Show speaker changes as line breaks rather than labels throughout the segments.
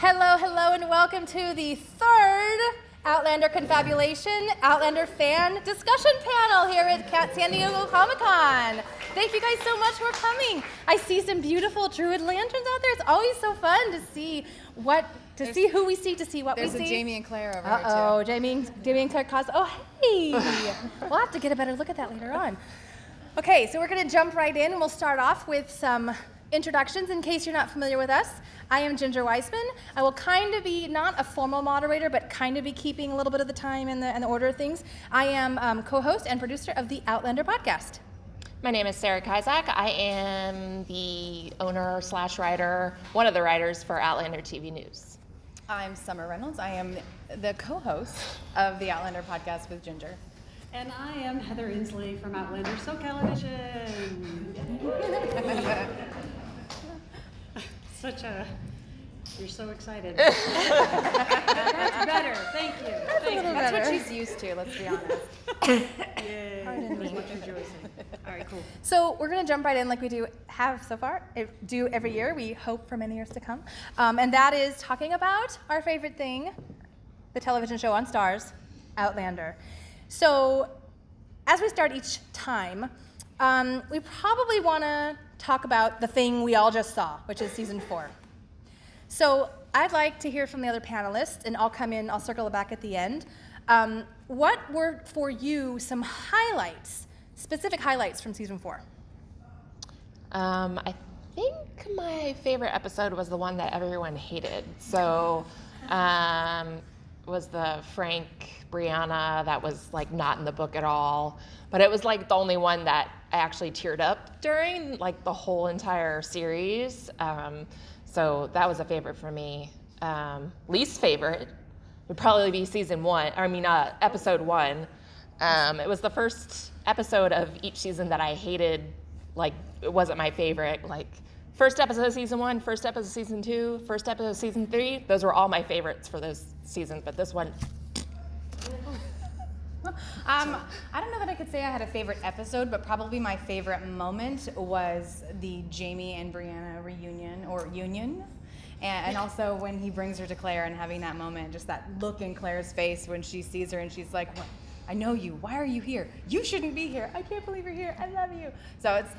Hello, and welcome to the third Outlander Confabulation Outlander fan discussion panel here at San Diego Comic-Con. Thank you guys so much for coming. I see some beautiful Druid lanterns out there. It's always so fun to see what who we see, to see what we see.
There's a Jamie and Claire over here too.
Uh-oh, Jamie and Claire cause. Oh, hey! We'll have to get a better look at that later on. Okay, so we're going to jump right in, and we'll start off with some introductions in case you're not familiar with us. I am Ginger Weisman. I will kind of be not a formal moderator, but kind of be keeping a little bit of the time and the order of things. I am co-host and producer of the Outlander Podcast.
My name is Sarah Kizak. I am the owner / writer, one of the writers for Outlander TV News.
I'm Summer Reynolds. I am the co-host of the Outlander Podcast with Ginger.
And I am Heather Inslee from Outlander SoCal Edition. You're so excited. That's better, thank you.
That's what she's used to, let's be honest.
Yay. All right, cool.
So we're going to jump right in like we have so far, do every year. We hope for many years to come. And that is talking about our favorite thing, the television show on Starz, Outlander. So as we start each time, we probably want to talk about the thing we all just saw, which is season 4. So I'd like to hear from the other panelists, and I'll circle back at the end. What were for you some specific highlights from season 4?
I think my favorite episode was the one that everyone hated. So was the Frank Brianna that was like not in the book at all, but it was like the only one that I actually teared up during like the whole entire series. So that was a favorite for me. Least favorite would probably be episode 1. It was the first episode of each season that I hated. Like, it wasn't my favorite. Like, first episode of season 1, first episode of season 2, first episode of season 3. Those were all my favorites for those seasons, but this one.
I don't know that I could say I had a favorite episode, but probably my favorite moment was the Jamie and Brianna reunion, or union. And also when he brings her to Claire and having that moment, just that look in Claire's face when she sees her and she's like, "What? I know you. Why are you here? You shouldn't be here. I can't believe you're here. I love you." So it's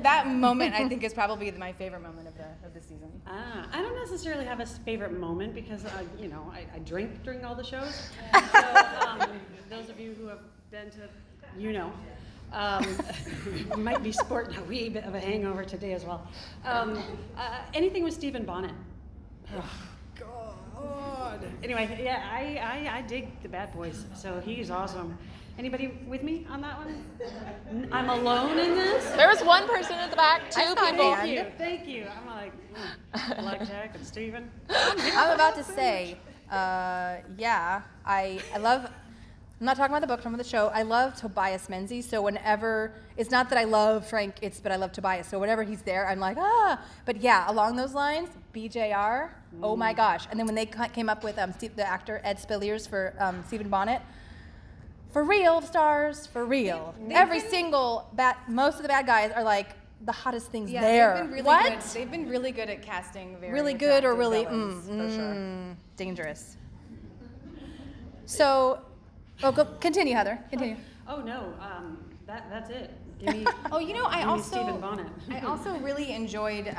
that moment I think is probably my favorite moment of the season.
I don't necessarily have a favorite moment because I drink during all the shows. So those of you who have been to, might be sporting a wee bit of a hangover today as well. Anything with Stephen Bonnet. God. Anyway, yeah, I dig the Bad Boys, so he's awesome. Anybody with me on that one? I'm alone in this?
There was one person at the back, 2 people.
Thank you. I'm like, Blackjack and Steven.
I'm about to say, I love, I'm not talking about the book, I'm talking about the show. I love Tobias Menzies, so whenever, it's not that I love Frank, but I love Tobias. So whenever he's there, I'm like, But yeah, along those lines, BJR, oh my gosh. And then when they came up with the actor Ed Spilliers for Stephen Bonnet, for real, stars, for real. Most of the bad guys are like the hottest things there.
They've been really good. They've been really good at casting
really good or really
for sure.
Dangerous. So, continue, Heather. Continue.
Oh no, that's it. Give me, Stephen Bonnet.
I also really enjoyed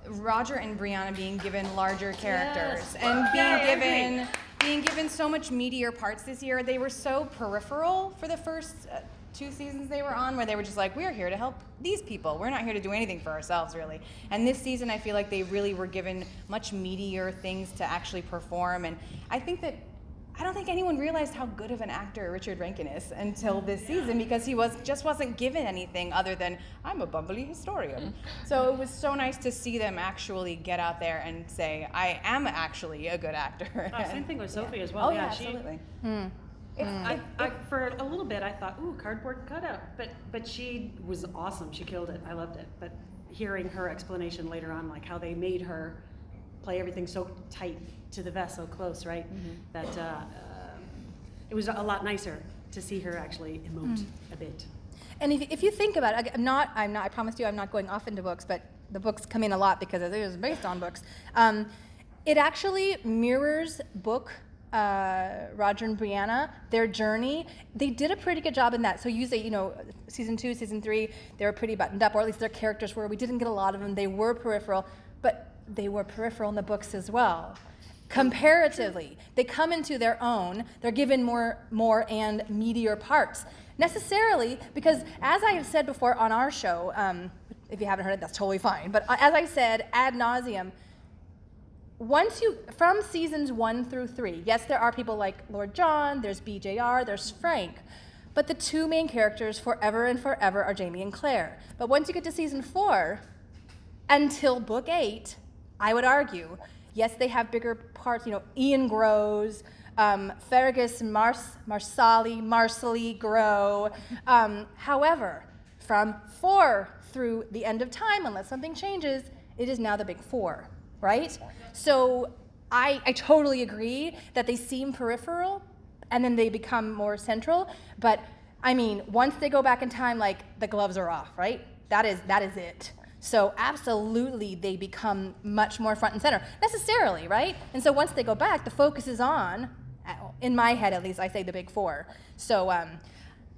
Roger and Brianna being given larger characters and being given so much meatier parts this year. They were so peripheral for the first 2 seasons they were on, where they were just like, we're here to help these people. We're not here to do anything for ourselves, really. And this season, I feel like they really were given much meatier things to actually perform. And I don't think anyone realized how good of an actor Richard Rankin is until this season, because he wasn't given anything other than, I'm a bumbly historian. So it was so nice to see them actually get out there and say, I am actually a good actor.
Same thing with Sophie as well.
Oh, yeah, absolutely.
For a little bit, I thought, ooh, cardboard cutout, but she was awesome. She killed it. I loved it. But hearing her explanation later on, like how they made her play everything so tight to the vest, so close, right? That it was a lot nicer to see her actually emote a bit.
And if you think about it, I promised you I'm not going off into books, but the books come in a lot because it is based on books. It actually mirrors book Roger and Brianna, their journey. They did a pretty good job in that. So you say, season 2, season 3, they were pretty buttoned up, or at least their characters were. We didn't get a lot of them. They were peripheral, but they were peripheral in the books as well. Comparatively, they come into their own. They're given more and meatier parts. Necessarily, because as I have said before on our show, if you haven't heard it, that's totally fine. But as I said ad nauseum, from seasons 1 through 3, yes, there are people like Lord John, there's BJR, there's Frank, but the two main characters forever and forever are Jamie and Claire. But once you get to season 4, until book 8, I would argue, yes, they have bigger parts. Ian grows, Fergus, Marcelly grow. However, from 4 through the end of time, unless something changes, it is now the big 4, right? So I totally agree that they seem peripheral and then they become more central. But I mean, once they go back in time, like the gloves are off, right? That is it. So absolutely, they become much more front and center, necessarily, right? And so once they go back, the focus is on, in my head at least, I say the big 4. So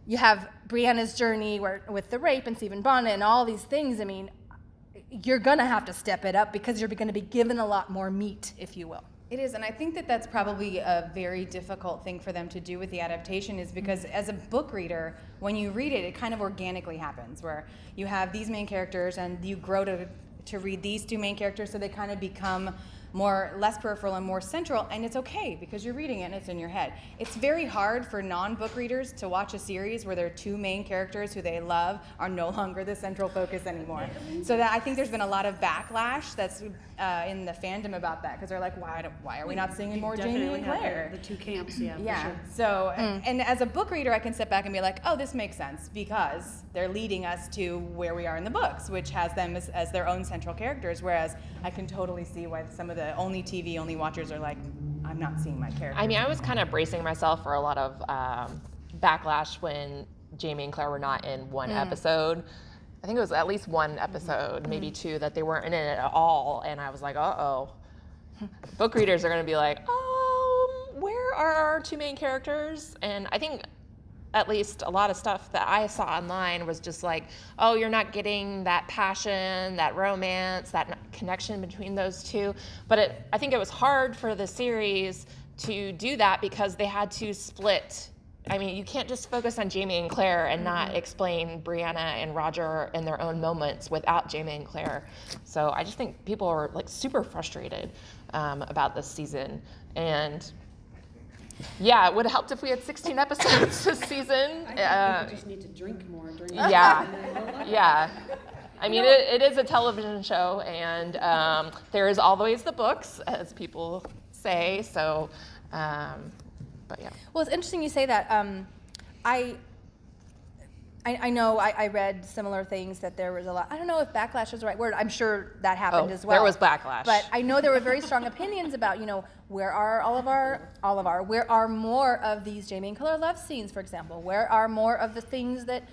you have Brianna's journey with the rape and Stephen Bonnet and all these things. I mean, you're going to have to step it up because you're going to be given a lot more meat, if you will.
It is, and I think that that's probably a very difficult thing for them to do with the adaptation, is because as a book reader, when you read it, it kind of organically happens, where you have these main characters and you grow to read these two main characters, so they kind of become less peripheral and more central, and it's okay because you're reading it and it's in your head. It's very hard for non-book readers to watch a series where their two main characters who they love are no longer the central focus anymore. So that I think there's been a lot of backlash that's in the fandom about that, because they're like, why are we not seeing more Jamie and Claire?
The two camps, yeah.
Yeah.
For sure.
So, and as a book reader, I can sit back and be like, oh, this makes sense because they're leading us to where we are in the books, which has them as their own central characters. Whereas I can totally see why some of the only TV only watchers are like, I'm not seeing my character.
I mean, I was kind of bracing myself for a lot of backlash when Jamie and Claire were not in one episode. I think it was at least one episode, maybe 2, that they weren't in it at all. And I was like, uh-oh. Book readers are going to be like, where are our two main characters? And I think at least a lot of stuff that I saw online was just like, oh, you're not getting that passion, that romance, that connection between those two. But I think it was hard for the series to do that because they had to split. I mean, you can't just focus on Jamie and Claire and not explain Brianna and Roger in their own moments without Jamie and Claire. So I just think people are like super frustrated about this season. And yeah, it would have helped if we had 16 episodes this season.
I think people just need to drink more during the
Yeah. I mean, it is a television show, and there is always the books, as people say. So, but yeah.
Well, it's interesting you say that. I know I read similar things, that there was a lot. I don't know if backlash is the right word. I'm sure that happened as well.
There was backlash.
But I know there were very strong opinions about, where are where are more of these Jamie and Claire love scenes, for example? Where are more of the things that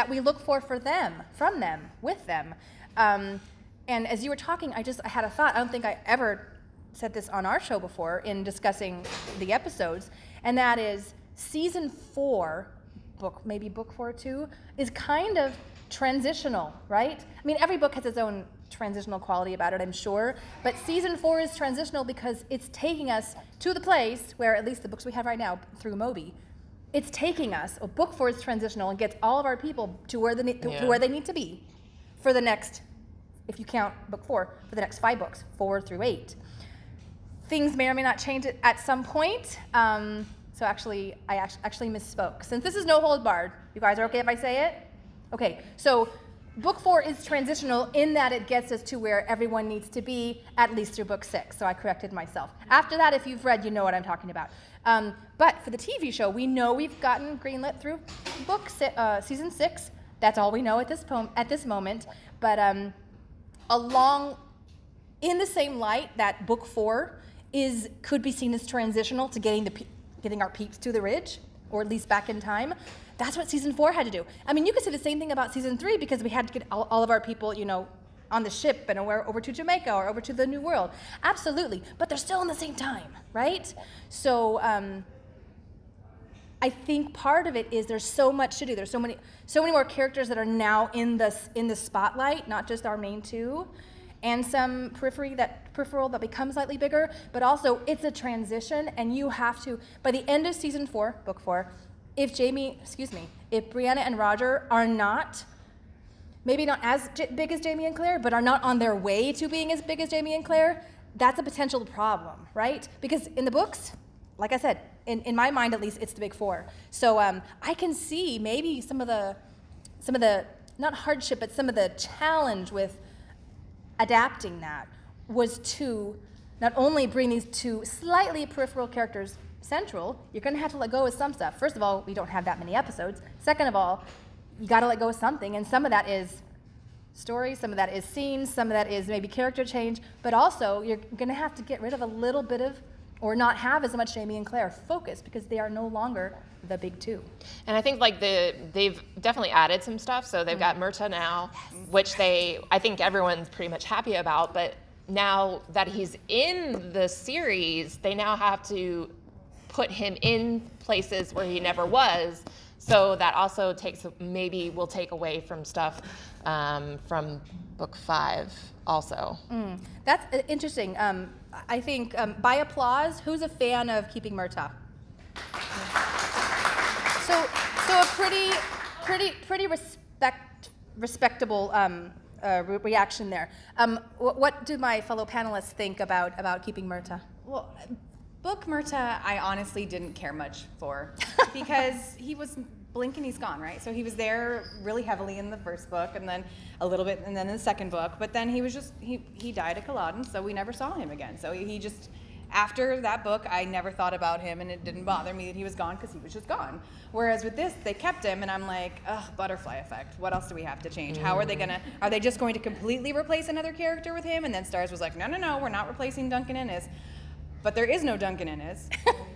we look for them, from them, with them? And as you were talking, I had a thought. I don't think I ever said this on our show before in discussing the episodes, and that is season 4. Maybe book 4 too, is kind of transitional, right? I mean, every book has its own transitional quality about it, I'm sure, but season 4 is transitional because it's taking us to the place where, at least the books we have right now through Moby, it's taking us, book 4 is transitional and gets all of our people to where they need to be for the next, if you count book 4, for the next 5 books, 4 through 8. Things may or may not change at some point. So actually, I actually misspoke. Since this is no hold barred, you guys are okay if I say it? Okay, so book 4 is transitional in that it gets us to where everyone needs to be, at least through book 6, so I corrected myself. After that, if you've read, you know what I'm talking about. But for the TV show, we know we've gotten greenlit through season 6. That's all we know at this moment. But along, in the same light that book 4 could be seen as transitional to getting our peeps to the ridge, or at least back in time. That's what season 4 had to do. I mean, you could say the same thing about season 3 because we had to get all of our people, on the ship and over to Jamaica or over to the New World. Absolutely. But they're still in the same time, right? So I think part of it is there's so much to do. There's so many more characters that are now in the spotlight, not just our main two, and some peripheral that becomes slightly bigger, but also it's a transition, and you have to, by the end of season 4, book 4, if Brianna and Roger are not, maybe not as big as Jamie and Claire, but are not on their way to being as big as Jamie and Claire, that's a potential problem, right? Because in the books, like I said, in my mind at least, it's the big 4. So I can see maybe some of the not hardship, but some of the challenge with adapting that was to not only bring these two slightly peripheral characters central, you're going to have to let go of some stuff. First of all, we don't have that many episodes. Second of all, you got to let go of something, and some of that is story, some of that is scenes, some of that is maybe character change, but also you're going to have to get rid of a little bit of, or not have as much Jamie and Claire focus, because they are no longer the big 2.
And I think like they've definitely added some stuff. So they've got Murtagh now, which I think everyone's pretty much happy about. But now that he's in the series, they now have to put him in places where he never was. So that also will take away from stuff from book 5 also.
That's interesting. I think by applause, who's a fan of keeping Murtagh? So a pretty respectable reaction there. What do my fellow panelists think about keeping Murtagh?
Well, book Murtagh, I honestly didn't care much for, because he was blink and he's gone, right? So he was there really heavily in the first book, and then a little bit, and then in the second book. But then he was just he died at Culloden, so we never saw him again. So he just, after that book, I never thought about him, and it didn't bother me that he was gone, because he was just gone. Whereas with this, they kept him, and I'm like, ugh, butterfly effect. What else do we have to change? How are they just going to completely replace another character with him? And then Starz was like, no, we're not replacing Duncan Innes. But there is no Duncan Innes.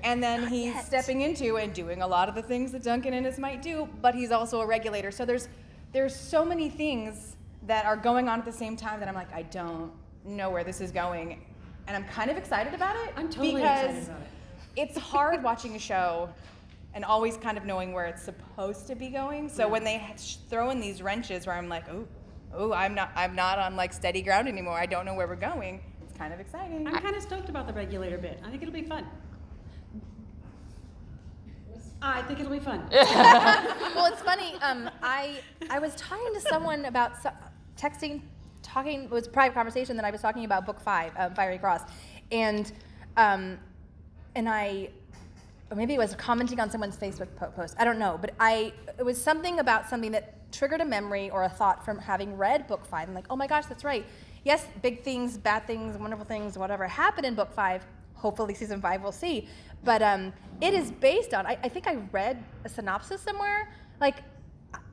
And then he's stepping into and doing a lot of the things that Duncan Innes might do, but he's also a regulator. So there's so many things that are going on at the same time that I'm like, I don't know where this is going. And I'm kind of excited about it.
I'm totally excited about it.
It's hard watching a show and always kind of knowing where it's supposed to be going. So when they throw in these wrenches where I'm like, oh, I'm not on like steady ground anymore. I don't know where we're going. It's kind of exciting.
I'm kind of stoked about the regulator bit. I think it'll be fun. I think it'll be fun.
Well, it's funny. I was talking to someone about talking. It was a private conversation that I was talking about book 5, Fiery Cross, and I, or maybe it was commenting on someone's Facebook post. I don't know, but it was something about something that triggered a memory or a thought from having read book 5. I'm like, oh my gosh, that's right. Yes, big things, bad things, wonderful things, whatever happened in book 5. Hopefully season 5 we'll see. But it is based on, I think I read a synopsis somewhere. Like,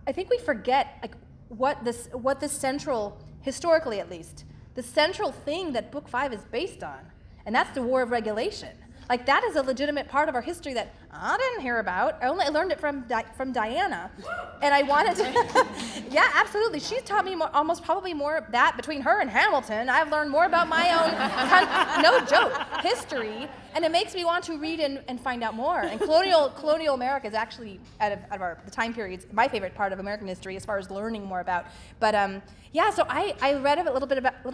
I think we forget like what this central, historically at least, the central thing that book 5 is based on. And that's the War of Regulation. Like, that is a legitimate part of our history that I didn't hear about. I learned it from Diana, and I wanted to. Yeah, absolutely. She's taught me probably more of that between her and Hamilton. I've learned more about my own, no joke, history, and it makes me want to read and find out more. And colonial America is actually out of the time periods my favorite part of American history as far as learning more about. But yeah, so I read a little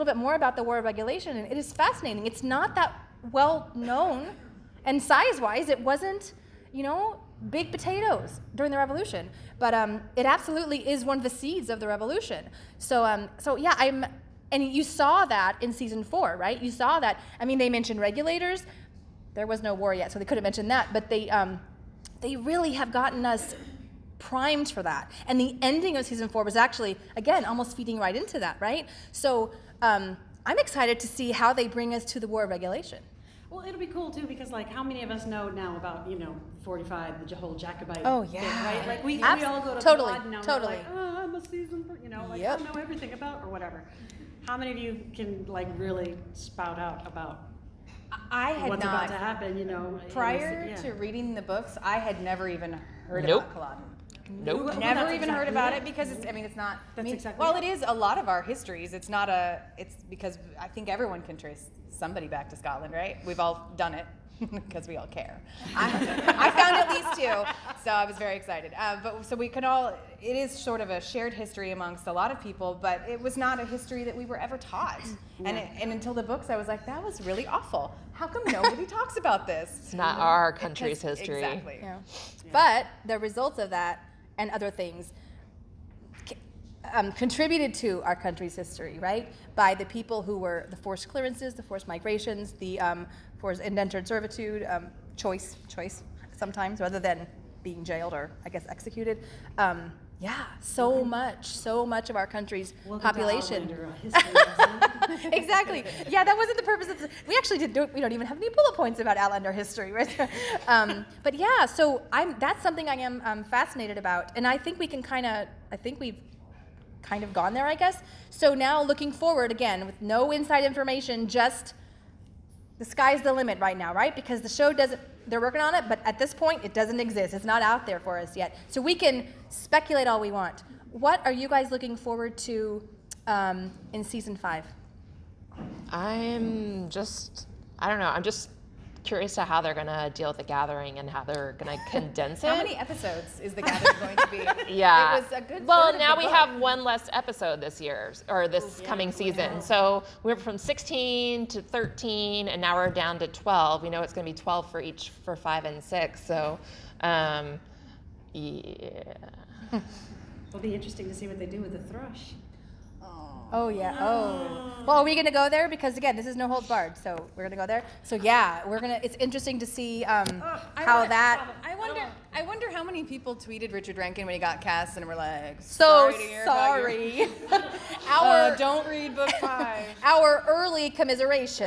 bit more about the War of Regulation, and it is fascinating. It's not that well known, and size-wise, it wasn't, big potatoes during the Revolution. But it absolutely is one of the seeds of the Revolution. So yeah, and you saw that in season 4, right? You saw that. I mean, they mentioned regulators. There was no war yet, so they couldn't mention that. But they really have gotten us primed for that. And the ending of season 4 was actually, again, almost feeding right into that, right? So I'm excited to see how they bring us to the War of Regulation.
Well, it'll be cool too, because like, how many of us know now about 45, the whole Jacobite?
Oh yeah,
bit, right? Like we all go to blood and now we're like, I'm a season, like
yep.
I know everything about or whatever. How many of you can like really spout out about what's about to happen?
Prior to reading the books, I had never even heard
Nope.
about Culloden.
Nope.
Never even heard about it because it's not.
That's exactly
Well,
right.
it is a lot of our histories. It's not it's because I think everyone can trace somebody back to Scotland, right? We've all done it because we all care. I found at least 2, so I was very excited. But so we could all. It is sort of a shared history amongst a lot of people, but it was not a history that we were ever taught. And until the books, I was like, that was really awful. How come nobody talks about this?
It's not our country's history.
Exactly.
Yeah. But the results of that and other things contributed to our country's history, right? By the people who were the forced clearances, the forced migrations, the forced indentured servitude, choice sometimes, rather than being jailed or, I guess, executed. So much of our country's population.
Outlander, history lesson.
Exactly. Yeah, that wasn't the purpose of we actually we don't even have any bullet points about Outlander history, right? But yeah, so that's something I am fascinated about, and I think we've kind of gone there, I guess. So now looking forward again with no inside information, just the sky's the limit right now, right? Because the show they're working on it, but at this point it doesn't exist. It's not out there for us yet. So we can speculate all we want. What are you guys looking forward to in season 5?
I don't know. I'm just curious to how they're going to deal with the gathering and how they're going to condense it.
How many episodes is the gathering going to be?
Yeah.
It was a good
well,
third of
now
the
we
book.
have one less episode this year, or this coming season.
wow.
So we went from 16 to 13, and now we're down to 12. We know it's going to be 12 for 5 and 6. So, yeah.
It'll be interesting to see what they do with the thrush.
Oh yeah. Oh. Well, are we gonna go there? Because again, this is no holds barred, so we're gonna go there. So yeah, it's interesting to see how that.
I wonder how many people tweeted Richard Rankin when he got cast and were like,
So
sorry. to hear about your-
Our
don't read book 5.
our early commiseration.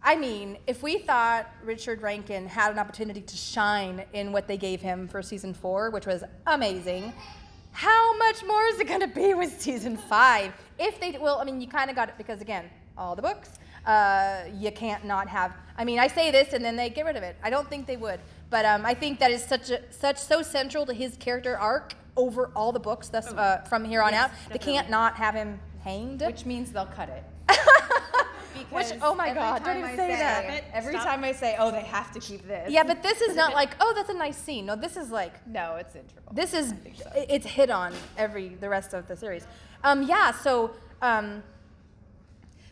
I mean, if we thought Richard Rankin had an opportunity to shine in what they gave him for season 4, which was amazing, how much more is it going to be with season 5? If they, well, I mean, you kind of got it because, again, all the books, you can't not have, I mean, I say this and then they get rid of it. I don't think they would. But I think that is so central to his character arc over all the books from here on out. They can't not have him hanged.
Which means they'll cut it.
Which, oh my God, don't even say that.
Every time I say, oh, they have to keep this.
Yeah, but this is not like, oh, that's a nice scene. No, this is like,
No, it's integral.
this is, it's hit on the rest of the series.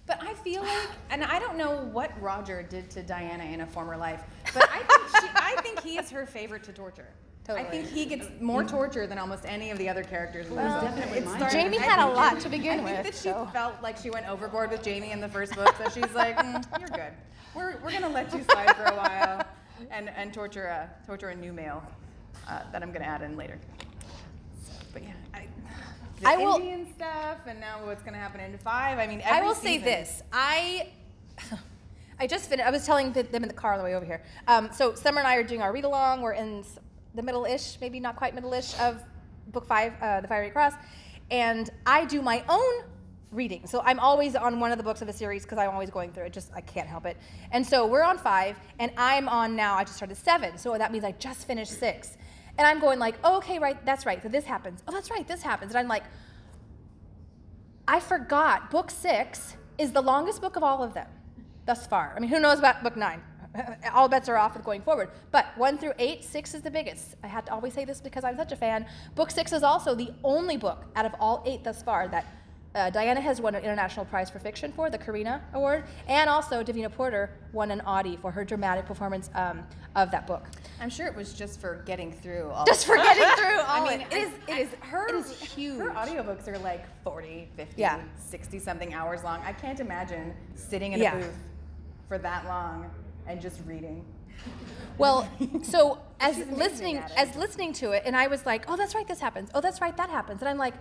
But I feel like, and I don't know what Roger did to Diana in a former life, but I think he is her favorite to torture.
Totally.
I think he gets more torture than almost any of the other characters in the book.
definitely mine.
Jamie
I
had a
think
lot to begin
I think
with.
that she
so.
felt like she went overboard with Jamie in the first book, so she's like, "You're good. We're gonna let you slide for a while, and torture a new male that I'm gonna add in later." But yeah,
I will-
Indian stuff, and now what's gonna happen in 5. I mean,
I
every
will say
season-
this. I just finished, I was telling them in the car on the way over here. So Summer and I are doing our read along. We're in the middle-ish, maybe not quite middle-ish of book 5, The Fiery Cross. And I do my own reading. So I'm always on one of the books of a series because I'm always going through it. I can't help it. And so we're on 5, and I'm on now, I just started 7. So that means I just finished 6. And I'm going like, oh, okay, right, that's right. So this happens. Oh, that's right, this happens. And I'm like, I forgot book 6 is the longest book of all of them thus far. I mean, who knows about book 9? All bets are off with going forward. But 1 through 8, 6 is the biggest. I had to always say this because I'm such a fan. Book 6 is also the only book out of all 8 thus far that Diana has won an International Prize for Fiction for, the Carina Award, and also Davina Porter won an Audie for her dramatic performance of that book.
I'm sure it was just for getting through all.
Just for getting through all
I mean,
it is huge.
Her audiobooks are like 40, 50,
Yeah.
60 something hours long. I can't imagine sitting in
Yeah.
a booth for that long and just reading.
Well, so as
She's amazing
listening
at it.
to it, and I was like, oh, that's right, this happens. Oh, that's right, that happens. And I'm like,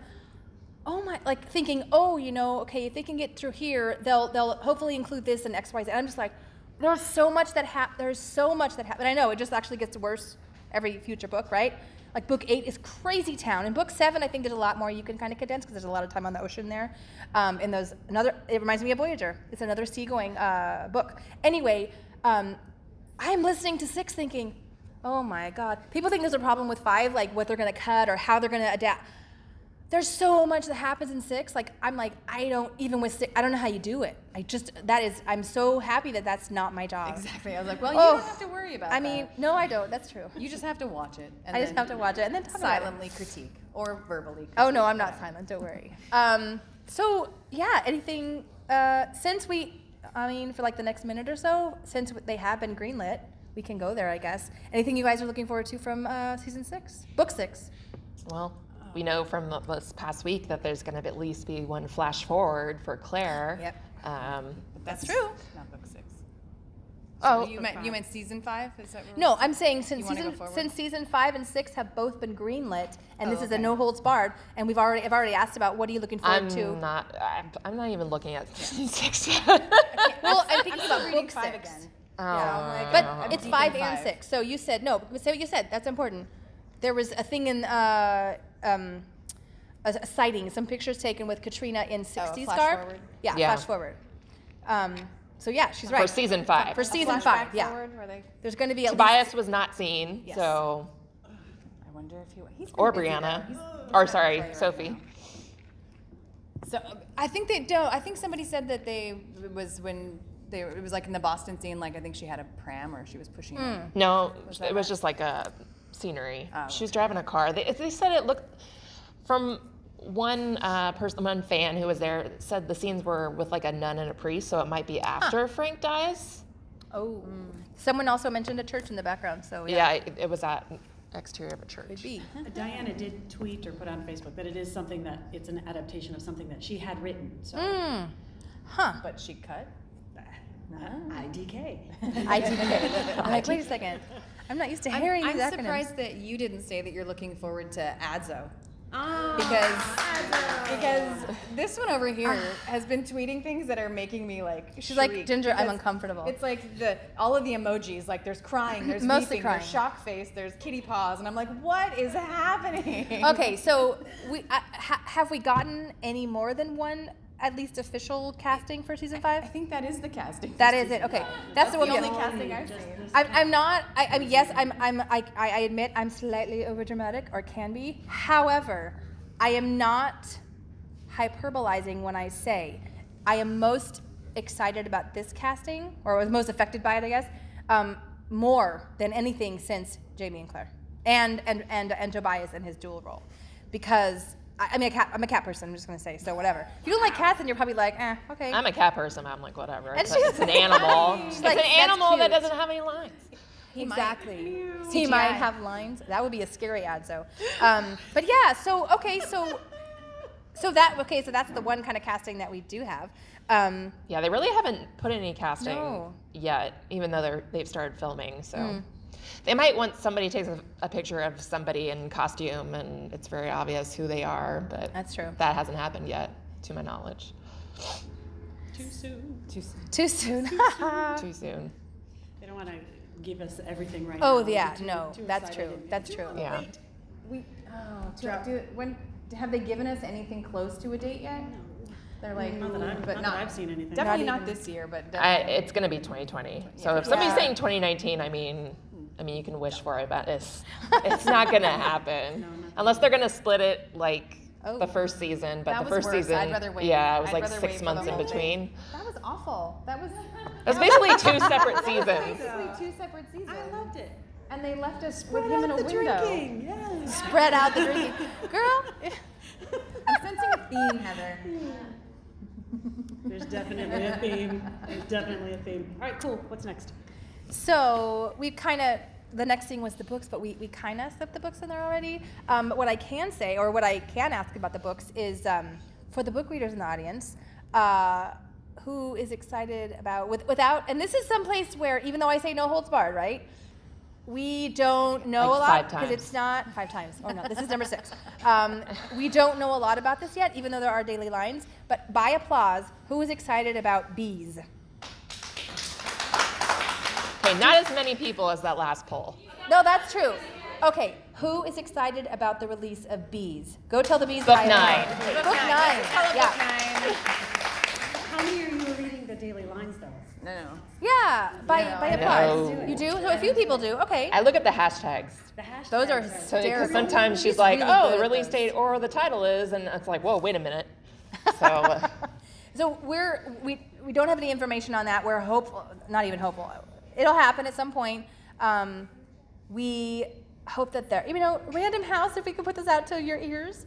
oh my, like thinking, oh, okay, if they can get through here, they'll hopefully include this and X, Y, Z. And I'm just like, there's so much that happens. And I know it just actually gets worse every future book, right? Like book 8 is crazy town, and book 7 I think there's a lot more you can kind of condense because there's a lot of time on the ocean there. It reminds me of Voyager. It's another seagoing book. Anyway, I'm listening to 6 thinking, Oh my God. People think there's a problem with 5, like what they're going to cut or how they're going to adapt. There's so much that happens in 6. Like, I'm like, even with 6, I don't know how you do it. I'm so happy that that's not my job.
Exactly. I was like, well, you don't have to worry about that.
I mean, no, I don't. That's true.
You just have to watch it. And
I just have to watch it and then talk about it.
silently critique or verbally critique.
Oh, no, I'm not silent. Don't worry. So, yeah, anything, for like the next minute or so, since they have been greenlit, we can go there, I guess. Anything you guys are looking forward to from season 6? Book 6?
Well, we know from this past week that there's going to at least be one flash forward for Claire.
Yep.
That's true.
Not book 6.
Oh,
You meant season 5? Is that what
no, I'm saying since
You wanna go forward?
season 5 and 6 have both been greenlit, and this is a
okay.
no holds barred, and I've already asked about what are you looking forward to?
I'm not even looking at season 6.
Well, I'm thinking about
reading
book
5
6.
again.
Oh.
But it's
deep
5
in
and
5.
6. So you said no. Say what you said. That's important. There was a thing in a sighting, some pictures taken with Katrina in 60s
flash
garb.
forward?
Yeah,
Yeah.
flash forward. So yeah, she's right.
For season 5.
For season 5, yeah.
Forward, where they,
There's going to be at least.
Tobias was not seen,
Yes.
so
I wonder if he's been
or
busy,
Brianna,
though.
or sorry,
Right
Sophie.
now. So I think they don't. I think somebody said that it was like in the Boston scene. Like I think she had a pram or she was pushing. it.
No,
that
it was just like a scenery.
Oh,
She was driving a car. They said it looked from one fan who was there said the scenes were with like a nun and a priest, so it might be after Frank dies.
Oh. Someone also mentioned a church in the background, so
Yeah, it was at exterior of a church.
could be.
Diana did tweet or put on Facebook that it is something that it's an adaptation of something that she had written. So
Huh.
But she cut.
IDK.
IDK. I'm like, wait a second. I'm not used to hearing
I'm
these acronyms.
surprised that you didn't say that you're looking forward to ADZO.
Oh,
Because this one over here has been tweeting things that are making me like
She's like,
shriek,
Ginger, I'm
because
uncomfortable.
It's like all of the emojis, like there's crying, there's
Mostly
weeping,
crying.
there's shock face, there's kitty paws, and I'm like, what is happening?
Okay, so have we gotten any more than one, at least official casting for season 5?
I think that is the casting.
That is it. Okay, that's the one.
the
we
only
have.
casting I've seen.
I'm not. I mean, yes, I admit I'm slightly overdramatic, or can be. However, I am not hyperbolizing when I say I am most excited about this casting, or was most affected by it, I guess, more than anything since Jamie and Claire, and Tobias and his dual role, because. I'm a cat person, I'm just going to say, so whatever. If you don't like cats, then you're probably like, okay.
I'm a cat person. I'm like, whatever.
And
It's,
she's
it's an animal.
She's
It's
like,
an
"That's
animal that
cute."
doesn't have any lines.
Exactly.
might.
He
CGI.
might have lines. That would be a scary ad, so. But yeah, so that's the one kind of casting that we do have.
Yeah, they really haven't put any casting
No.
yet, even though they've started filming. So they might want somebody takes a picture of somebody in costume, and it's very obvious who they are. But
That's true.
That hasn't happened yet, to my knowledge.
too soon.
Too soon.
Too soon.
They don't want to give us everything right now.
Oh yeah,
Too-
no,
too
that's
excited
true.
and-
That's true.
Yeah.
When have they given us anything close to a date yet? They're like,
Not that I've seen anything.
Definitely
Not
not this year, but
It's going to be 2020. So if somebody's
Yeah.
saying 2019, I mean, you can wish for it, but it's not going to happen.
No, not
Unless they're going to split it like
Oh.
the first season. But
That
the
was
first
worse.
season,
I'd rather wait.
yeah, it was
I'd
like
rather
6
wait for
months
the
in
whole
between.
that was awful. That was
It was basically 2 separate seasons.
basically 2 separate seasons.
I loved it.
And they left us
Spread
with him in
out
a
the
window.
drinking. Yes.
Spread out the drinking. Girl.
I'm sensing a theme, Heather.
There's definitely a theme. There's definitely a theme. All right, cool. What's next?
So we kind of, the next thing was the books, but we kind of slipped the books in there already. What I can say, or what I can ask about the books is, for the book readers in the audience, who is excited about, without, and this is someplace where, even though I say no holds barred, right? We don't know
Like
a lot
5
because
times.
it's not 5 times. Oh no, this is number 6. We don't know a lot about this yet, even though there are daily lines. But by applause, who is excited about bees?
Okay, not as many people as that last poll.
No, that's true. Okay, who is excited about the release of Bees? Go tell the bees.
Book
I am.
9.
Book 9. Yeah.
How many are you reading the daily lines though.
No.
Yeah, by applause.
know.
You do? So a few people do. Okay.
I look at the hashtags.
The hashtags
Those are
So
hysterical.
because sometimes she's
He's
like,
really
oh,
good
the
at
release
those.
date or the title is, and it's like, whoa, wait a minute. So
So we don't have any information on that. We're hopeful, not even hopeful. It'll happen at some point. We hope that Random House, if we could put this out to your ears,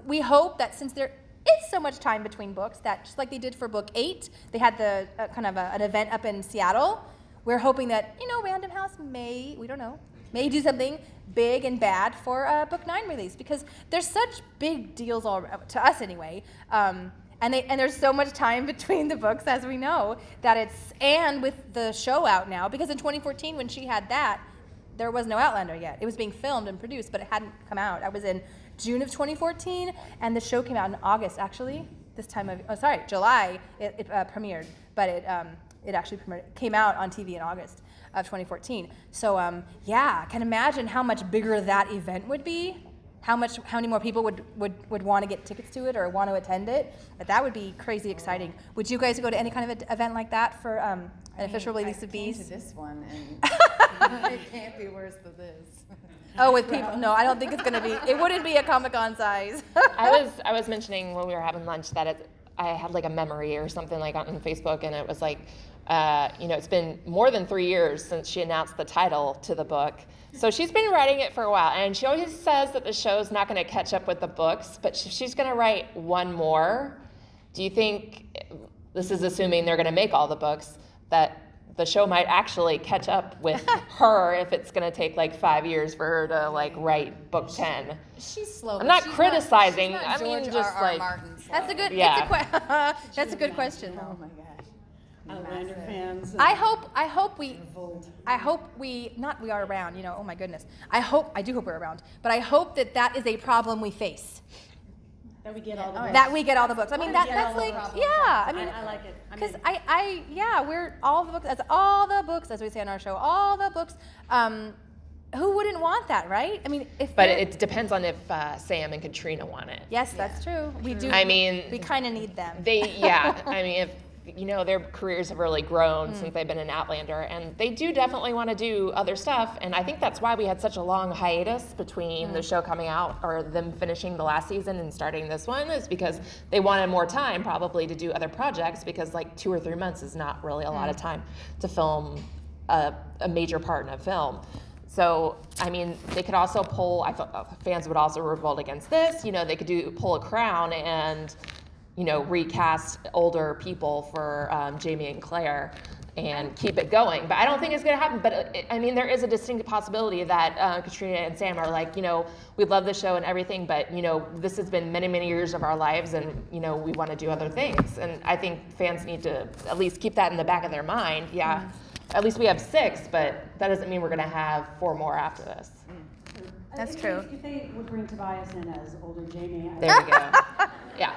we hope that since there is so much time between books, that just like they did for book 8, they had the an event up in Seattle. We're hoping that, Random House may do something big and bad for book 9 release, because there's such big deals to us anyway. And there's so much time between the books, as we know, and with the show out now, because in 2014 when she had that, there was no Outlander yet. It was being filmed and produced, but it hadn't come out. I was in June of 2014, and the show came out in August, actually. July it premiered, but it actually came out on TV in August of 2014. So I can imagine how much bigger that event would be. How many more people would want to get tickets to it or want to attend it? That would be crazy exciting. Would you guys go to any kind of event like that for an official release of
I came to
Bees?
this one, and it can't be worse than this.
Oh, with people? No, I don't think it's going to be. It wouldn't be a Comic-Con size.
I was mentioning when we were having lunch that I had like a memory or something like on Facebook, and it was like, it's been more than 3 years since she announced the title to the book. So she's been writing it for a while, and she always says that the show's not going to catch up with the books, but she's going to write one more. Do you think, this is assuming they're going to make all the books, that the show might actually catch up with her if it's going to take like 5 years for her to like write book 10?
She's slow.
I'm not
She's
criticizing.
She's not
I mean,
George
just
R. R.
like
Martin slow.
That's a good.
Yeah.
That's a good question.
Oh my gosh.
Outlander fans.
I hope we
Revolt.
we are around, oh my goodness. I do hope we're around, but I hope that is a problem we face.
That we get all the books.
That we get all the books. I mean,
Wanna get
that's
all the
like,
books.
yeah, I mean,
I like it.
because we're all the books, that's all the books, as we say on our show, all the books. Who wouldn't want that, right? I mean,
But it depends on if Sam and Katrina want it.
Yes, that's true. We do.
I mean,
we kind of need them.
I mean, if their careers have really grown since they've been in Outlander, and they do definitely want to do other stuff, and I think that's why we had such a long hiatus between the show coming out or them finishing the last season and starting this one, is because they wanted more time probably to do other projects, because like 2 or 3 months is not really a lot of time to film a major part in a film. So, I mean, they could also I thought fans would also revolt against this. They could pull a Crown and recast older people for Jamie and Claire and keep it going. But I don't think it's going to happen. But there is a distinct possibility that Katrina and Sam are like, we love the show and everything, but this has been many, many years of our lives, and we want to do other things. And I think fans need to at least keep that in the back of their mind. Yeah, at least we have 6, but that doesn't mean we're going to have 4 more after this.
That's true.
If they would bring Tobias in as older Jamie.
There we go. Yeah.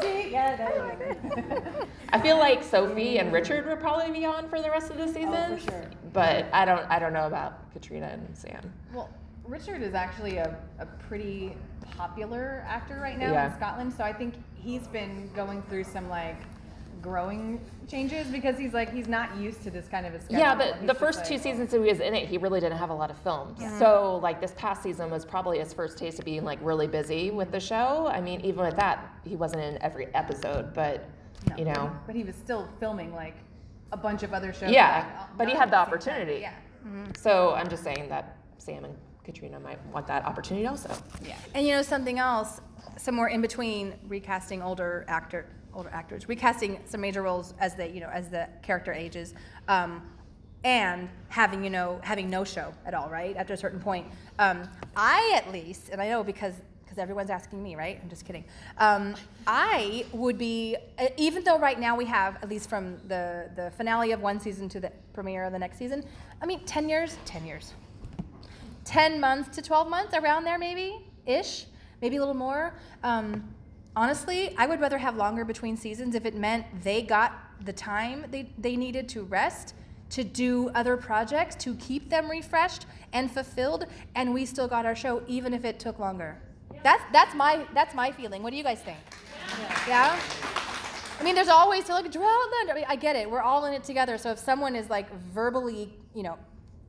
See,
I feel like Sophie and Richard would probably be on for the rest of the season.
for sure.
But I don't know about Katrina and Sam.
Well, Richard is actually a pretty popular actor right now
Yeah.
in Scotland, so I think he's been going through some growing changes, because he's not used to this kind of a schedule.
Yeah, but
He's
the
just
first 2 seasons that he was in it, he really didn't have a lot of films. So this past season was probably his first taste of being really busy with the show. I mean, even with that, he wasn't in every episode, but
But he was still filming a bunch of other shows.
Yeah, but
not
he
at
had the
same time.
opportunity.
Yeah.
So I'm just saying that Sam and Katrina might want that opportunity also.
Yeah.
And something else, somewhere in between recasting older actors, recasting some major roles as the character ages, and having no show at all, right? After a certain point, I at least, and I know because everyone's asking me, right? I'm just kidding. I would be, even though right now we have, at least from the finale of one season to the premiere of the next season, 10 years, 10 months to 12 months, around there maybe-ish, maybe a little more. Honestly, I would rather have longer between seasons if it meant they got the time they needed to rest, to do other projects, to keep them refreshed and fulfilled, and we still got our show even if it took longer. That's my feeling. What do you guys think? Yeah? I mean, there's always to look at Outlander. I mean, I get it. We're all in it together. So if someone is like verbally,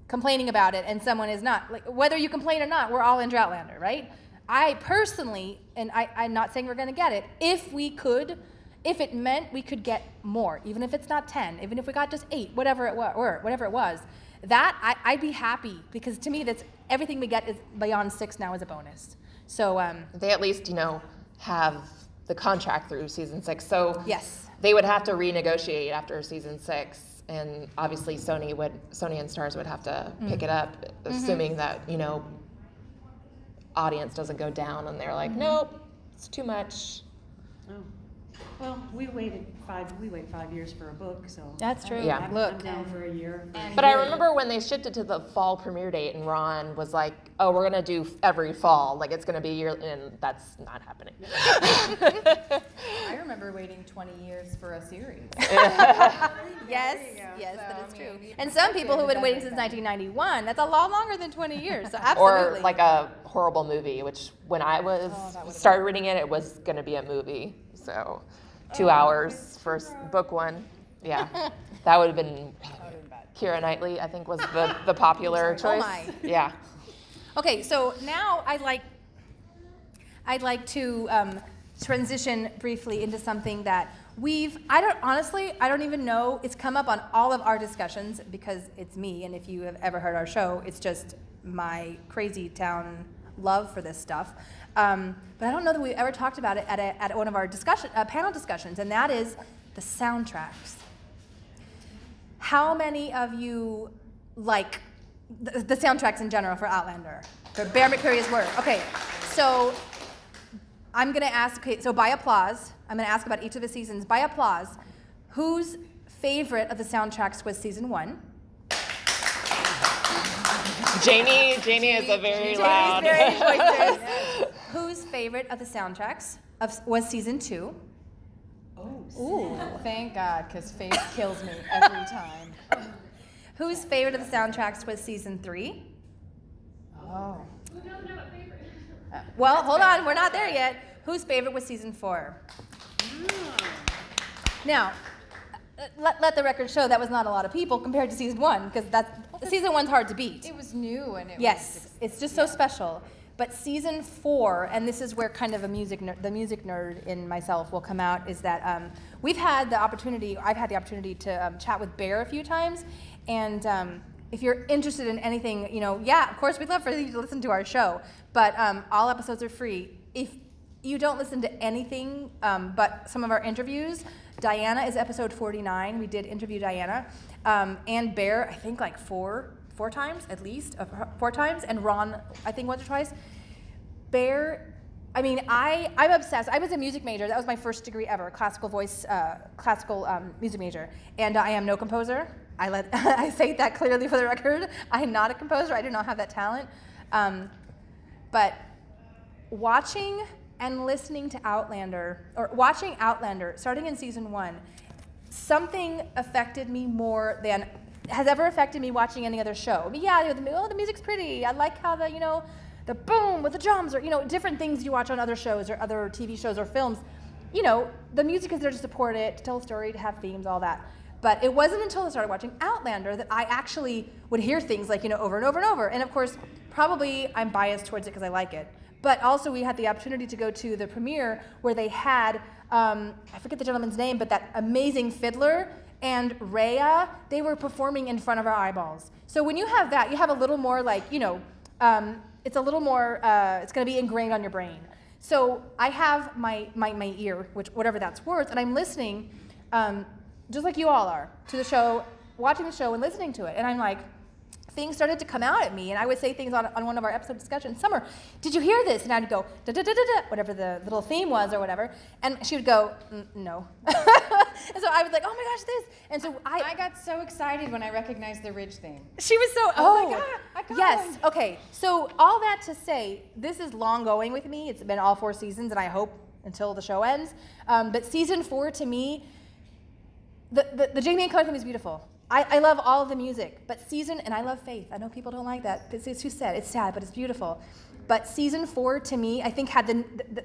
complaining about it, and someone is not, like whether you complain or not, we're all into Outlander, right? I personally, and I'm not saying we're going to get it. If it meant we could get more, even if it's not 10, even if we got just 8, whatever it was, that I'd be happy, because to me, that's everything we get is beyond 6 now is a bonus. So
they at least have the contract through season 6, so
yes,
they would have to renegotiate after season 6, and obviously Sony and Starz would have to pick it up, assuming that audience doesn't go down and they're like, nope, it's too much.
Oh. Well, we wait 5 years for a book, so
that's true.
Yeah.
I'm down for a year.
But I remember when they shifted to the fall premiere date, and Ron was like, "Oh, we're gonna do every fall, like it's gonna be yearly," and that's not happening.
I remember waiting 20 years for a series.
Yes, that is true. And some people who've been waiting since 1991, that's a lot longer than 20 years. So absolutely.
Or like a horrible movie, which when I started reading it, it was gonna be a movie. So 2 hours for book 1. Yeah, that would have been Keira Knightley, I think, was the popular choice.
Oh my.
Yeah.
Okay, so now I'd like to transition briefly into something that I don't even know, it's come up on all of our discussions because it's me, and if you have ever heard our show, it's just my crazy town love for this stuff. But I don't know that we've ever talked about it at one of our panel discussions, and that is the soundtracks. How many of you like the soundtracks in general for Outlander? For Bear McCreary's work. Okay, so I'm going to ask, so by applause, I'm going to ask about each of the seasons. By applause, whose favorite of the soundtracks was season 1?
Jamie is a very loud.
Jamie's very voices. Whose favorite of the soundtracks was season 2?
Ooh, thank God, because Faith kills me every time.
Whose favorite of the soundtracks was season 3?
Oh.
Well, hold on, we're not there yet. Whose favorite was season 4? Now, let the record show that was not a lot of people compared to season 1, because season 1's hard to beat.
It was new, and
it's just so special. But season 4, and this is where kind of the music nerd in myself will come out, is that I've had the opportunity to chat with Bear a few times, and if you're interested in anything, of course we'd love for you to listen to our show, but all episodes are free. If you don't listen to anything but some of our interviews, Diana is episode 49. We did interview Diana, and Bear, I think like four times at least, 4 times, and Ron, I think once or twice. Bear, I mean, I'm obsessed. I was a music major. That was my first degree ever, classical music major, and I am no composer. I say that clearly for the record. I am not a composer. I do not have that talent. But watching and listening to Outlander, or watching Outlander, starting in season 1, something affected me more than has ever affected me watching any other show. I mean, the music's pretty. I like how the boom with the drums, or different things you watch on other shows or other TV shows or films. The music is there to support it, to tell a story, to have themes, all that. But it wasn't until I started watching Outlander that I actually would hear things like, over and over and over. And of course, probably I'm biased towards it because I like it. But also we had the opportunity to go to the premiere where they had, I forget the gentleman's name, but that amazing fiddler and Rhea, they were performing in front of our eyeballs. So when you have that, you have a little more like, it's a little more, it's gonna be ingrained on your brain. So I have my ear, whatever that's worth, and I'm listening, just like you all are, to the show, watching the show and listening to it. And I'm like, things started to come out at me, and I would say things on one of our episode discussions. Summer, did you hear this? And I'd go, da da da da da, whatever the little theme was or whatever. And she would go, no. And so I was like, oh my gosh, this. And so
I got so excited when I recognized the Ridge theme.
She was so,
I got
yes.
one.
Okay, so all that to say, this is long going with me. It's been all 4 seasons, and I hope until the show ends. But season 4, to me, the Jamie and Claire theme is beautiful. I love all of the music, but season, and I love Faith. I know people don't like that. It's too sad. It's sad, but it's beautiful. But season 4, to me, I think had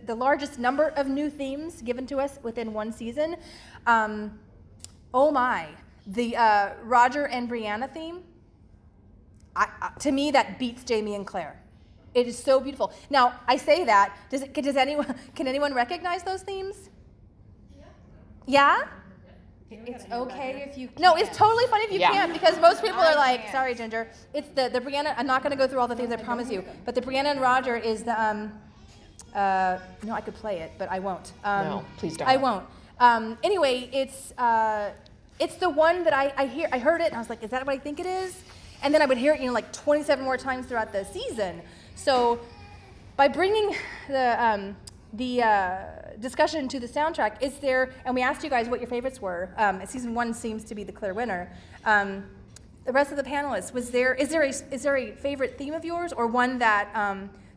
the largest number of new themes given to us within one season. Oh my, the Roger and Brianna theme, to me, that beats Jamie and Claire. It is so beautiful. Now, I say that, can anyone recognize those themes? Yeah?
It's okay if you can't.
No, it's totally fine if you
Yeah.
can't, because most people are like,
can't.
sorry, Ginger. It's the Brianna, I'm not going to go through all the themes, I promise you. But the Brianna and Roger is the, no, I could play it, but I won't.
No, please don't.
I won't. Anyway, it's the one that I heard it, and I was like, is that what I think it is? And then I would hear it, like 27 more times throughout the season. So by bringing the discussion to the soundtrack, is there, and we asked you guys what your favorites were. Season 1 seems to be the clear winner. The rest of the panelists, is there a favorite theme of yours, or one that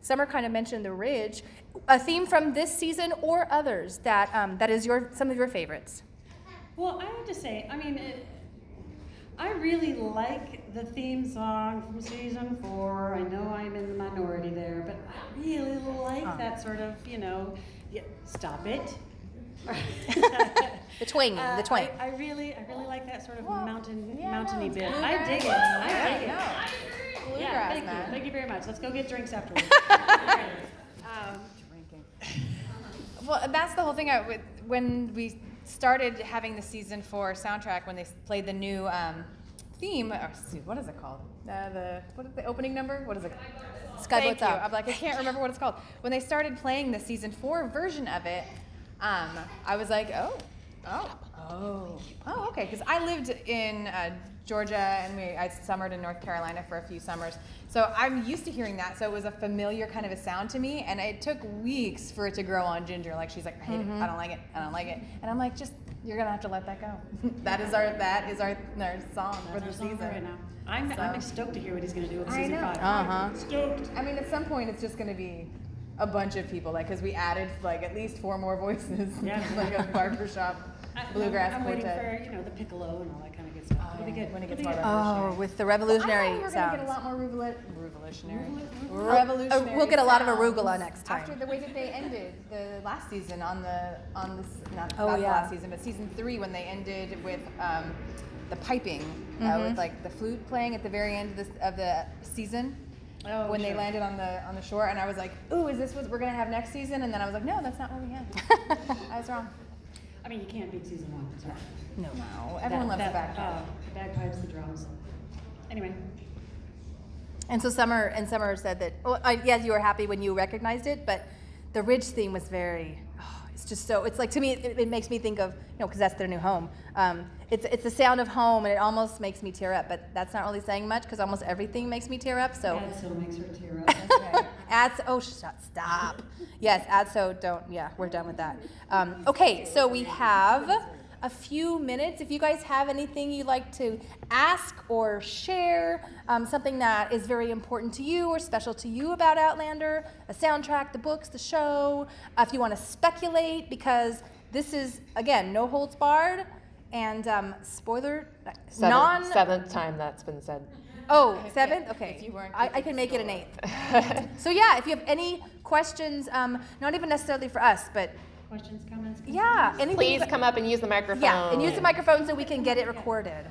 Summer kind of mentioned, the Ridge, a theme from this season or others that is some of your favorites?
Well, I have to say, I mean, I really like the theme song from season 4. I know I'm in the minority there, but I really like that sort of, stop it.
The twang.
I really like that sort of mountainy bit. I dig it. I dig it.
Bluegrass,
Yeah, thank
man.
you. Thank you very much. Let's go get drinks afterwards.
Drinking. Well, that's the whole thing. When we started having the season 4 soundtrack, when they played the new theme, what is it called? What is the opening number? What is it?
Skyboat's
Thank you.
Out.
I'm like, I can't remember what it's called. When they started playing the season 4 version of it, I was like, okay, because I lived in Georgia, and I summered in North Carolina for a few summers. So I'm used to hearing that, so it was a familiar kind of a sound to me, and it took weeks for it to grow on Ginger. Like, she's like, I hate it, I don't like it, I don't like it. And I'm like, you're gonna have to let that go. that is our song for the season.
Right now. I'm stoked to hear what he's going to do with season 5. Stoked.
I mean, at some point, it's just gonna be a bunch of people, like, because we added like at least 4 more voices,
Yeah.
like a barbershop bluegrass
I'm waiting
quartet.
for the piccolo and all that kind of good stuff. It'll be good.
When it
It'll
gets
be
more
good.
Oh, with the revolutionary
We're gonna
sounds.
get a lot more revolutionary.
We'll get a lot of
sounds
arugula next time.
After the way that they ended the last season not
Oh,
the
yeah.
last season, but season 3, when they ended with the piping, with like the flute playing at the very end of the season.
Oh,
when they
sure.
landed on the shore, and I was like, "Ooh, is this what we're gonna have next season?" And then I was like, "No, that's not what we had." I was wrong.
I mean, you can't beat season 1. It's right.
No, everyone loves the bagpipe.
Bagpipes, the drums. Anyway.
And so Summer said that, yes, you were happy when you recognized it, but the Ridge theme was it's just so, it's like, to me, it makes me think of, because that's their new home. It's the sound of home, and it almost makes me tear up, but that's not really saying much, because almost everything makes me tear up, so.
Adso makes her tear up.
Stop. Yes, we're done with that. Okay, so we have a few minutes. If you guys have anything you'd like to ask or share, something that is very important to you or special to you about Outlander, a soundtrack, the books, the show, if you want to speculate, because this is, again, no holds barred, and spoiler,
Seventh time that's been said.
Oh, 7th? Okay.
If you weren't
I can make it an 8th. So yeah, if you have any questions, not even necessarily for us, but
Questions, comments?
yeah, anything.
Please come up and use the microphone.
Yeah, and use the microphone so we can get it recorded.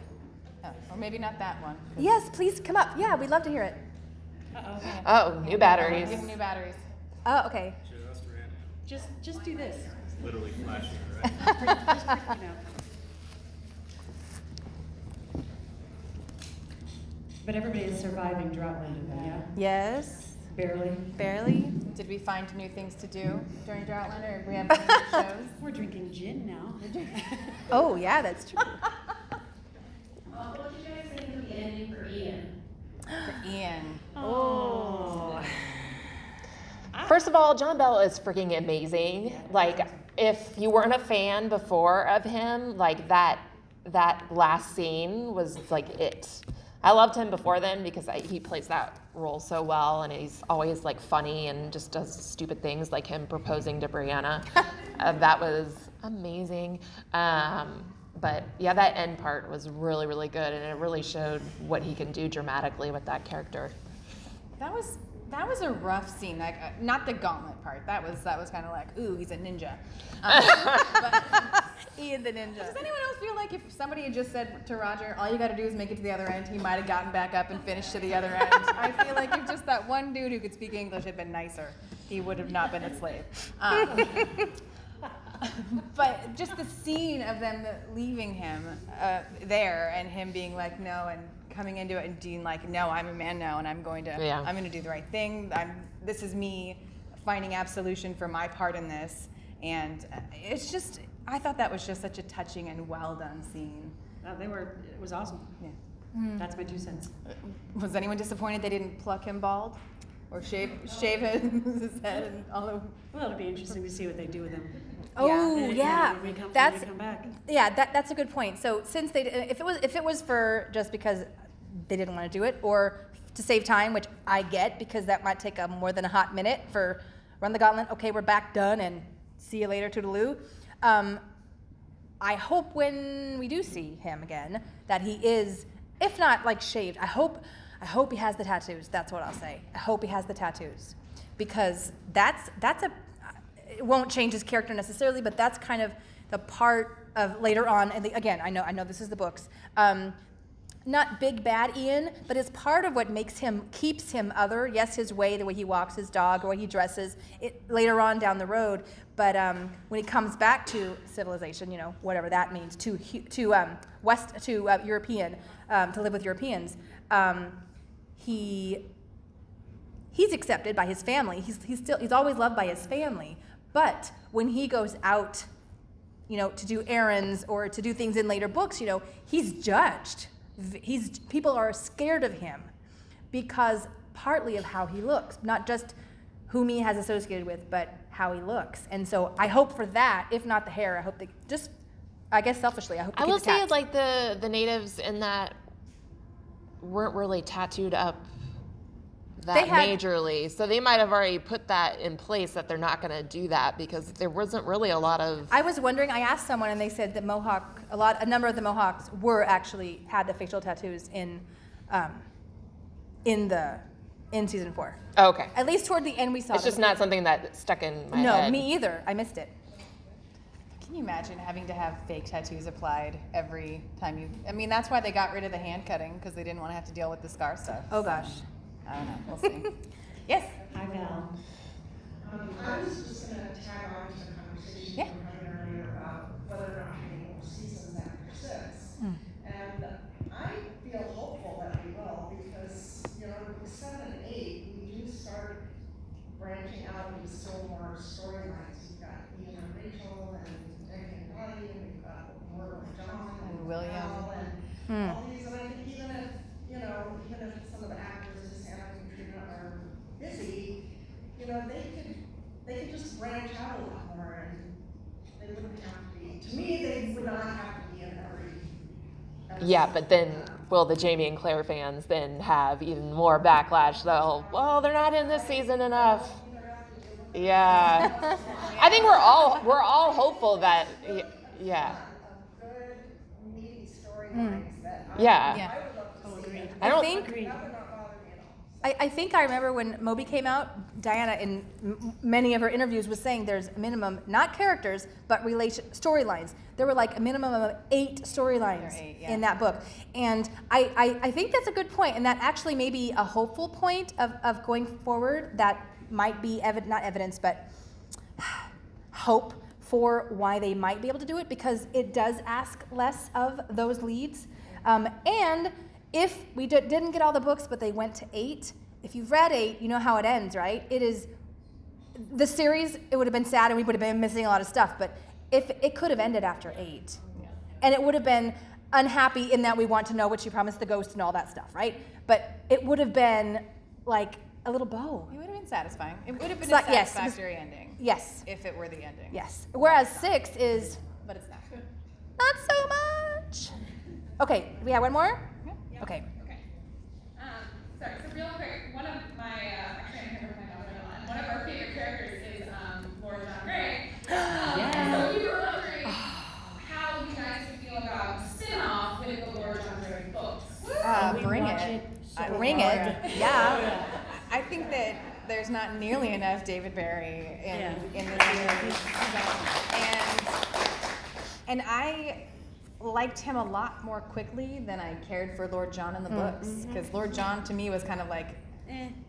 Or maybe not that one.
Yes, please come up. Yeah, we'd love to hear it.
Oh, new batteries.
Give new batteries.
Oh, okay.
Just do this.
Literally flashing, right?
But everybody is surviving Droughtland, yeah?
Yes,
Barely.
barely.
Did we find new things to do during Outlander? Or we have any new shows?
We're drinking gin now.
Oh, yeah, that's true.
What did you guys think of the ending for Ian?
For Ian.
Oh.
First of all, John Bell is freaking amazing. Like, if you weren't a fan before of him, like that last scene was like it. I loved him before then because he plays that role so well, and he's always like funny and just does stupid things, like him proposing to Brianna. That was amazing. But But yeah, that end part was really, really good, and it really showed what he can do dramatically with that character.
That was a rough scene. Like not the gauntlet part. That was kind of like, ooh, he's a ninja. But
Ian the ninja.
does anyone else feel like if somebody had just said to Roger, all you got to do is make it to the other end, he might have gotten back up and finished to the other end? I feel like if just that one dude who could speak English had been nicer, he would have not been a slave. But just the scene of them leaving him there and him being like, no, and coming into it and being like, no, I'm a man now and I'm going to do the right thing. This is me finding absolution for my part in this. And it's just, I thought that was just such a touching and well done scene.
It was awesome.
Yeah.
That's my 2 cents.
Was anyone disappointed they didn't pluck him bald? Or shave his head and all of...
Well, it'll be interesting to see what they do with him.
Oh yeah,
When we come back.
Yeah, that's a good point. So since if it was for just because they didn't want to do it, or to save time, which I get because that might take more than a hot minute for run the gauntlet. Okay, we're back, done, and see you later, toodaloo. I hope when we do see him again that he is, if not like shaved, I hope he has the tattoos. That's what I'll say. I hope he has the tattoos, because that's it won't change his character necessarily, but that's kind of the part of later on. And again, I know this is the books. Not big bad Ian, but it's part of what keeps him other. Yes, his way, the way he walks his dog, the way he dresses. Later on down the road, but when he comes back to civilization, whatever that means, to European, to live with Europeans, he's accepted by his family. He's always loved by his family. But when he goes out, to do errands or to do things in later books, he's judged. People are scared of him because partly of how he looks, not just whom he has associated with, but how he looks. And so I hope for that, if not the hair, I hope they I guess selfishly, I hope they
I
keep
will
the
say
tats.
like the natives in that weren't really tattooed up that majorly, so they might have already put that in place that they're not going to do that because there wasn't really a lot of.
I was wondering. I asked someone, and they said that a number of the Mohawks had the facial tattoos in season 4.
Oh, okay.
At least toward the end, we saw.
It's just not something that stuck in my head.
No, me either. I missed it.
Can you imagine having to have fake tattoos applied every time you... I mean, that's why they got rid of the hand cutting, because they didn't want to have to deal with the scar stuff.
Oh gosh.
I don't know. We'll see. Yes?
Hi, Val.
I was just going to tag on to the conversation we were having earlier about whether or not we will seasons after 6. And I feel hopeful that we will, because, with 7 and 8, we do start branching out into still more storylines. We've got Ian and Rachel, and Nick and Bonnie, and we've got Murtagh and John,
And William.
and all these. And I think even if some of the actors, just Anna and Katrina, are busy, they could just branch out a lot more, and they wouldn't have to be. To me, they would not have to be in every.
Yeah, but then will the Jamie and Claire fans then have even more backlash? They're not in this season enough. Yeah, I think we're all hopeful that. Yeah.
Good, meaty storylines that
Yeah.
I would love to see.
I don't
think.
Agreed.
That would not bother me at all.
I think I remember when Moby came out, Diana in many of her interviews was saying there's a minimum, not characters, but storylines. There were like a minimum of 8 storylines in that book. And I think that's a good point, and that actually may be a hopeful point of going forward that might be, not evidence, but hope for why they might be able to do it, because it does ask less of those leads. And if we didn't get all the books, but they went to 8, if you've read 8, you know how it ends, right? It is the series. It would have been sad, and we would have been missing a lot of stuff. But if it could have ended after 8, and it would have been unhappy in that we want to know what she promised the ghost and all that stuff, right? But it would have been like a little bow.
It would have been satisfying. It would have been
So-
a
yes,
satisfactory ending.
Yes,
If it were the ending.
yes. Whereas 6 is
But it's not.
not so much. Okay, we have one more?
Yeah.
Okay.
Okay. Sorry, so real quick, one of my, actually I'm here with my daughter-in-law, one of our favorite characters is Laura John Gray. So we were wondering how you guys would feel about
Bring it. Yeah.
I think that there's not nearly enough David Barry in the series. And I liked him a lot more quickly than I cared for Lord John in the books. Because Lord John to me was kind of like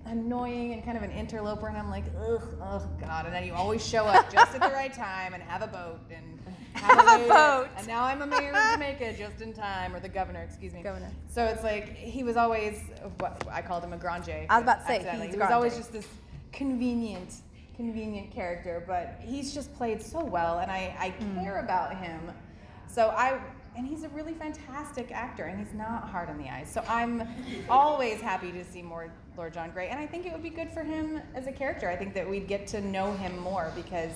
annoying and kind of an interloper, and I'm like, ugh, oh God. And then you always show up just at the right time and have a boat and have a boat. And now I'm a mayor of Jamaica just in time, or the governor, excuse me.
Governor.
So it's like he was always what I called him a grande.
I was about to say,
accidentally.
he's
He was always
grande.
just this convenient character, but he's just played so well, and I care about him. And he's a really fantastic actor, and he's not hard on the eyes. So I'm always happy to see more Lord John Grey, and I think it would be good for him as a character. I think that we'd get to know him more because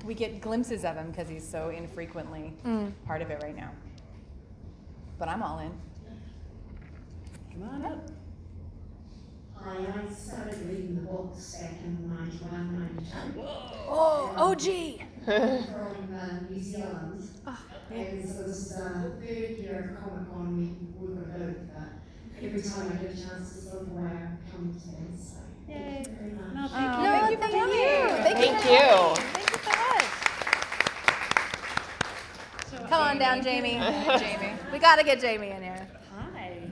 we get glimpses of him because he's so infrequently part of it right now. But I'm all in.
Come on up.
I started reading the books back in 91, 92.
Oh, OG.
From New Zealand. And so this is the third year of Comic Con we were both. Every time I get a chance to sort of wear come to this. So thank you very much.
No, thank
No,
you.
thank you. Thank you
Thank
so
you.
much. Thank you so much. Come on down, Jamie.
Jamie.
We gotta get Jamie in here.
Hi.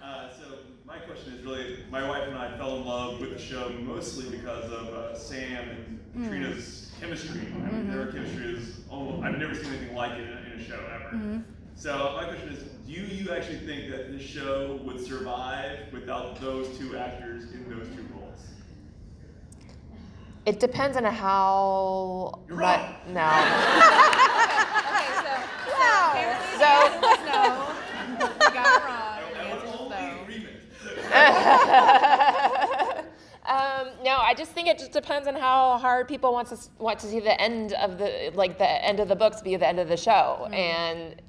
Hello.
So my question is really, my wife and I fell in love with the show mostly because of Sam and Trina's chemistry. I mean, their chemistry is almost, I've never seen anything like it in a show ever. So my question is, do you actually think that this show would survive without those two actors in those two roles?
It depends on how.
You're wrong.
No.
So no. You got it wrong. The
That
answer
was
is
only
no.
agreement.
No, I just think it just depends on how hard people want to see the end of the end of the books be the end of the show, and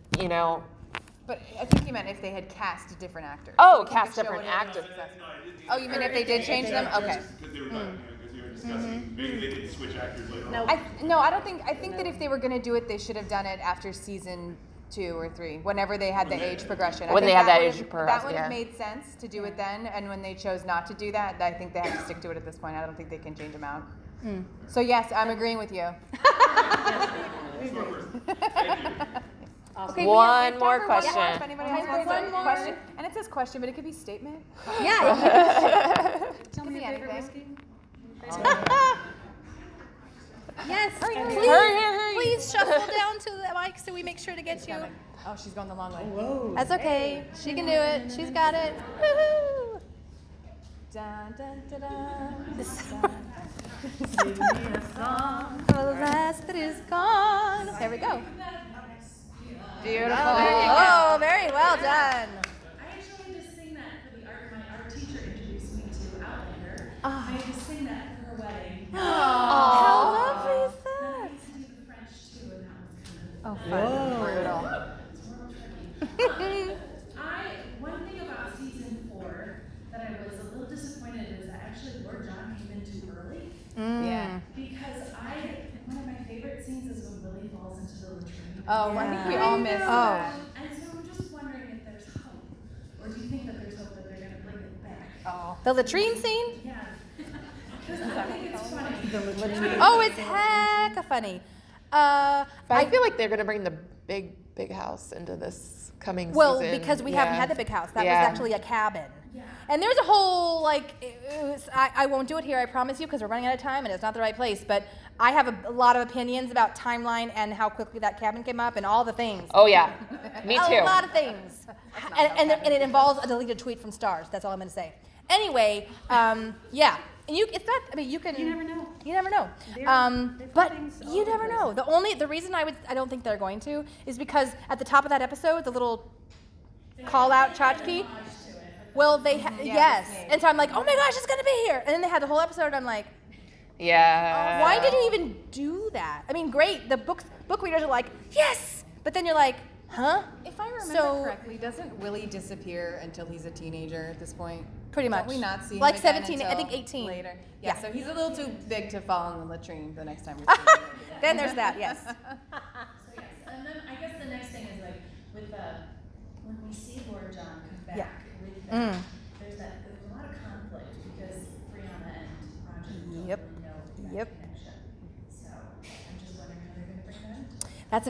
But I think you meant if they had cast different actors.
Oh,
Do you think
cast
the show
different
would have
actors.
been successful?
No, I didn't
Oh, you mean if they did change them? Okay.
Because they were not, as we were discussing, maybe they could switch actors later on.
I think that if they were going to do it, they should have done it after season 2 or 3, whenever they had the age progression.
When
I
they
think
had that
would've-
age progression,
That would have
yeah.
made sense to do it then, and when they chose not to do that, I think they have to stick to it at this point. I don't think they can change them out. So yes, I'm agreeing with you.
Smart person. Thank you.
Okay,
One more
If
question.
anybody has
One more.
question, and it says question, but it could be statement.
Yeah.
Tell me your favorite whiskey.
Yes. Please,
Hurry.
please shuffle down to the mic so we make sure to get you.
Oh, she's going the long way.
Whoa.
That's okay. She can do it. She's got it. Woohoo!
Dun, dun, dun, dun.
The last that is gone. There we go.
Beautiful.
Oh, very well done.
I actually had to sing that for my art teacher introduced me to Outlander.
Oh.
I had to sing that for her wedding.
How lovely is
Then I
that?
used to do the French too, and that was kind of
Oh, fun. Brutal.
it's a little tricky. One thing about season 4 that I was a little disappointed is that actually Lord John came in too early.
Yeah.
Because one of my favorite scenes is when Billy falls into the latrine.
Oh, I think we all missed that.
And so I'm just wondering if there's hope, or do you think that there's hope that they're going to bring it back?
Oh.
The latrine scene?
Yeah. Because I think it's funny.
Oh, it's hecka funny.
But I feel like they're gonna bring the big house into this coming
Well,
season.
because we haven't had the big house. That
Yeah.
was actually a cabin.
Yeah.
And there's a whole, I won't do it here, I promise you, because we're running out of time and it's not the right place, but I have a lot of opinions about timeline and how quickly that cabin came up and all the things.
Oh yeah, me too.
A lot of things. And it involves a deleted tweet from Stars. That's all I'm going to say. Anyway, yeah. And it's not, I mean, you can.
You never know.
You never know.
They put
But
things all
you
over
never
the
know. The reason I don't think they're going to is because at the top of that episode, the little call out tchotchke. Well, yes. And so I'm like, oh my gosh, it's going to be here. And then they had the whole episode. And I'm like,
Yeah.
why did you even do that? I mean, great. The book readers are like, yes. But then you're like, huh?
If I remember
So-
correctly, doesn't Willie disappear until he's a teenager at this point?
Pretty much.
Don't we not see him
Like
again
17, I
until
think 18.
later?
Yeah.
Yeah, so he's a little too big to fall in the latrine the next time we see him.
Then there's that, yes.
So yes, And then I guess the next thing is like with when we see Lord John come back
Yeah.
with that, there's a lot of conflict because Brianna and Roger don't
Yep.
really know that
Yep.
connection. So I'm just wondering how they're going to bring that into it.
That's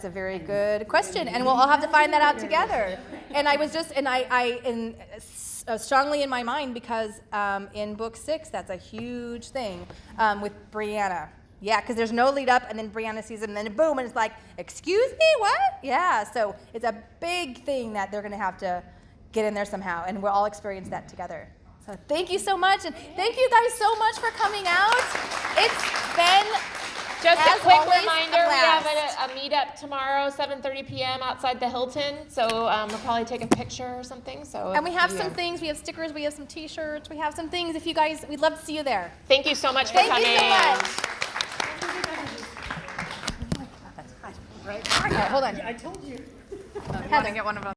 a very good question, and we'll all have to find that out together. And I was just, and strongly in my mind because in book 6, that's a huge thing with Brianna. Yeah, because there's no lead up, and then Brianna sees him, and then boom, and it's like, excuse me, what? Yeah, so it's a big thing that they're going to have to get in there somehow, and we'll all experience that together. So thank you so much, and thank you guys so much for coming out. It's been
Just a
as
quick
always,
reminder,
a
we have
blast.
a meetup tomorrow, 7:30 p.m. outside the Hilton. So we'll probably take a picture or something. So
And we have some things. We have stickers. We have some T-shirts. We have some things. If you guys, we'd love to see you there.
Thank you so much for
Thank
coming.
you so much. All right, hold on.
I told you.
Want to get one of them?